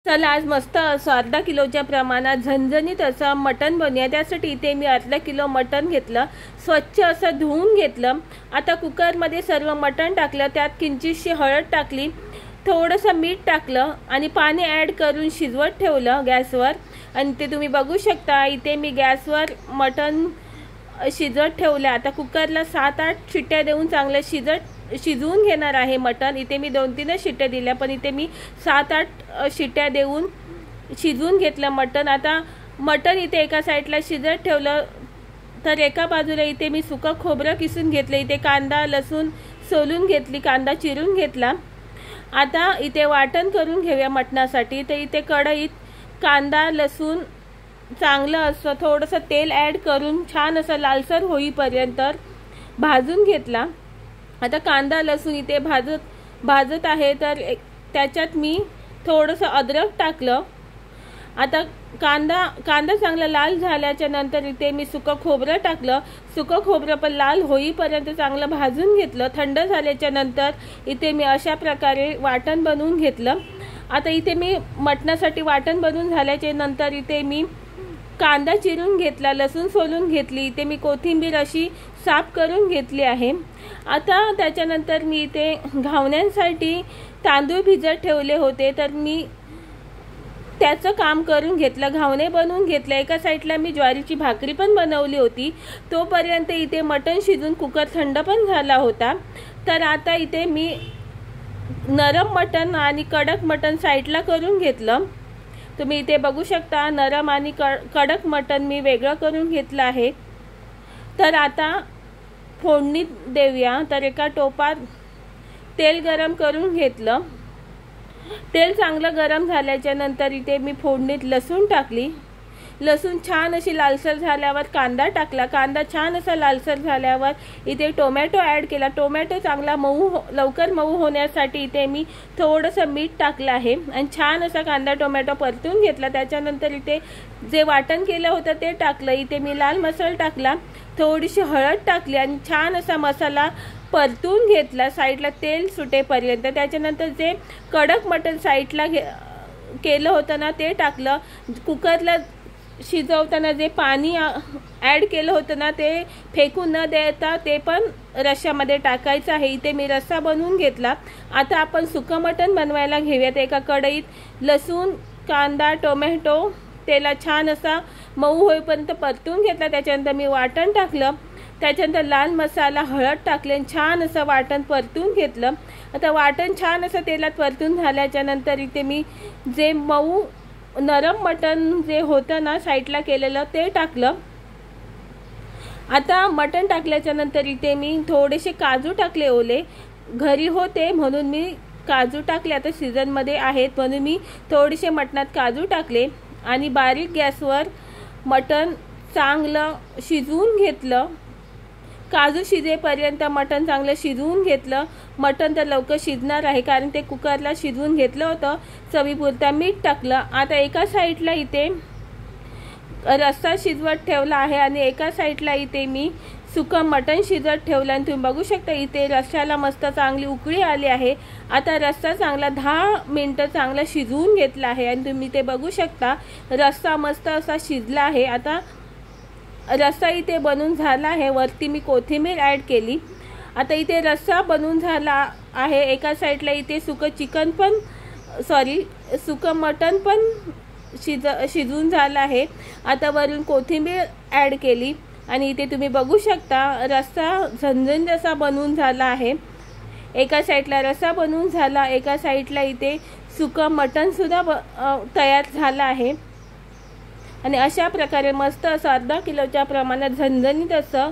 चला आज मस्त असं अर्धा किलोच्या प्रमाणात झणझणीत असं मटण बनवूया। त्यासाठी इथे मी अर्धा किलो मटण घेतलं, स्वच्छ असं धुवून घेतलं। आता कुकरमध्ये सर्व मटण टाकलं, त्यात किंचितशी हळद टाकली, थोडंसं मीठ टाकलं आणि पाणी ॲड करून शिजवत ठेवलं गॅसवर। आणि ते तुम्ही बघू शकता इथे मी गॅसवर मटण शिजवत ठेवलं। आता कुकरला 7-8 शिट्ट्या देऊन चांगलं शिजवून घेणार आहे मटण। इथे मी 2-3 शिट्ट्या दिल्या, पण इथे मी 7-8 शिट्ट्या देऊन शिजवून घेतलं मटण। आता मटण इथे एका साईडला शिजत ठेवलं, तर एका बाजूला इथे मी सुकं खोबरं किसून घेतलं। इथे कांदा लसूण सोलून घेतली, कांदा चिरून घेतला। आता इथे वाटण करून घेऊया मटणासाठी। तर इथे कढईत कांदा लसूण चांगलं असं थोडंसं तेल ॲड करून छान असं लालसर होईपर्यंत भाजून घेतला। आता कांदा लसूण इथे भाजत आहे, तर त्याच्यात मी थोडंसं अद्रक टाकलं। आता कांदा चांगला लाल झाल्याच्या नंतर इथे मी सुकं खोबरं टाकलं। सुकं खोबरं पण लाल होईपर्यंत चांगलं भाजून घेतलं। थंड झाल्याच्या नंतर इथे मी अशा प्रकारे वाटण बनवून घेतलं। आता इथे मी मटणासाठी वाटण बनवून झाल्याच्या नंतर इथे मी कांदा चिरून घेतला, लसूण सोलून घेतली, इथे मी कोथिंबीर अशी साफ करून घेतली आहे। आता त्याच्यानंतर मी इथे घावण्यांसाठी तांदूळ भिजत ठेवले होते, तर मी त्याचं काम करून घेतलं, घावणे बनवून घेतले। एका साईडला मी ज्वारीची भाकरी पण बनवली होती। तोपर्यंत इथे मटण शिजून कुकर थंड पण झाला होता। तर आता इथे मी नरम मटण आणि कडक मटण साईडला करून घेतलं। तुम्ही इथे बघू शकता नरम आणि कडक मटण मी वेगळं करून घेतलं आहे। तर आता फोडणी देऊया। तर एका टोपात तेल गरम करून घेतलं। तेल चांगलं गरम झाल्याच्या नंतर इथे मी फोडणीत लसूण टाकली। लसूण छान अशी लालसर झाल्यावर कांदा टाकला। कांदा छान असा लालसर झाल्यावर इथे टोमॅटो ॲड केला। टोमॅटो चांगला लवकर मऊ होण्यासाठी इथे मी थोडंसं मीठ टाकलं आहे आणि छान असा कांदा टोमॅटो परतून घेतला। त्याच्यानंतर इथे जे वाटण केलं होतं ते टाकलं। इथे मी लाल मसाला टाकला, थोडीशी हळद टाकली आणि छान असा मसाला परतून घेतला साईडला तेल सुटेपर्यंत। त्याच्यानंतर जे कडक मटण साईडला केलं होतं ना ते टाकलं। कुकरला शिजवताना जे पाणी ॲड केलं होतं ना ते फेकून न देता ते पण रश्श्यामध्ये टाकायचं आहे। इथे मी रस्सा बनवून घेतला। आता आपण सुकं मटण बनवायला घेऊयात। एका कढईत लसूण कांदा टोमॅटो तेला छान असा मऊ होईपर्यंत परतून घेतला। त्याच्यानंतर मी वाटण टाकलं, त्याच्यानंतर लाल मसाला हळद टाकले आणि छान असं वाटण परतून घेतलं। आता वाटण छान असं तेलात परतून झाल्याच्या नंतर इथे मी जे नरम मटण जे होतं ना साईडला केलेलं ते टाकलं। आता मटण टाकल्याच्या नंतर इथे मी थोडेसे काजू टाकले, ओले घरी होते म्हणून मी काजू टाकले। आता सीझनमध्ये आहेत म्हणून मी थोडेसे मटणात काजू टाकले आणि बारीक गॅसवर मटण चांगलं शिजवून घेतलं। काजू शिजेपर्यंत मटण चांगलं शिजवून घेतलं। मटण तर लवकर शिजणार आहे कारण ते कुकरला शिजवून घेतलं होतं। चवीपुरता मीठ टाकलं। आता एका साईडला इथे रस्सा शिजवत ठेवला आहे आणि एका साईडला इथे मी सुकं मटण शिजत ठेवलं आणि तुम्ही बघू शकता इथे रस्स्याला मस्त चांगली उकळी आली आहे। आता रस्सा चांगला 10 मिनिटं चांगला शिजवून घेतला आहे आणि तुम्ही ते बघू शकता रस्सा मस्त असा शिजला आहे। आता रस्सा इथे बनून झाला आहे, वरती मी कोथिंबीर ॲड केली। आता इथे रस्सा बनून झाला आहे। एका साईडला इथे सुकं मटण पण शिजून झालं आहे। आता वरून कोथिंबीर ॲड केली आणि इथे तुम्ही बघू शकता रस्सा झणझणीत असा बनवून झाला आहे। एका साईडला रस्सा बनवून झाला, एका साईडला इथे सुकं मटणसुद्धा तयार झालं आहे। आणि अशा प्रकारे मस्त असं अर्धा किलोच्या प्रमाणात झणझणीत असं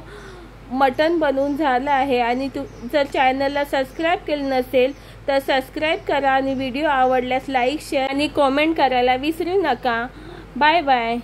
मटण बनवून झालं आहे। आणि जर चॅनलला सबस्क्राईब केलं नसेल तर सबस्क्राईब करा आणि व्हिडिओ आवडल्यास लाईक शेअर आणि कॉमेंट करायला विसरू नका। Bye bye.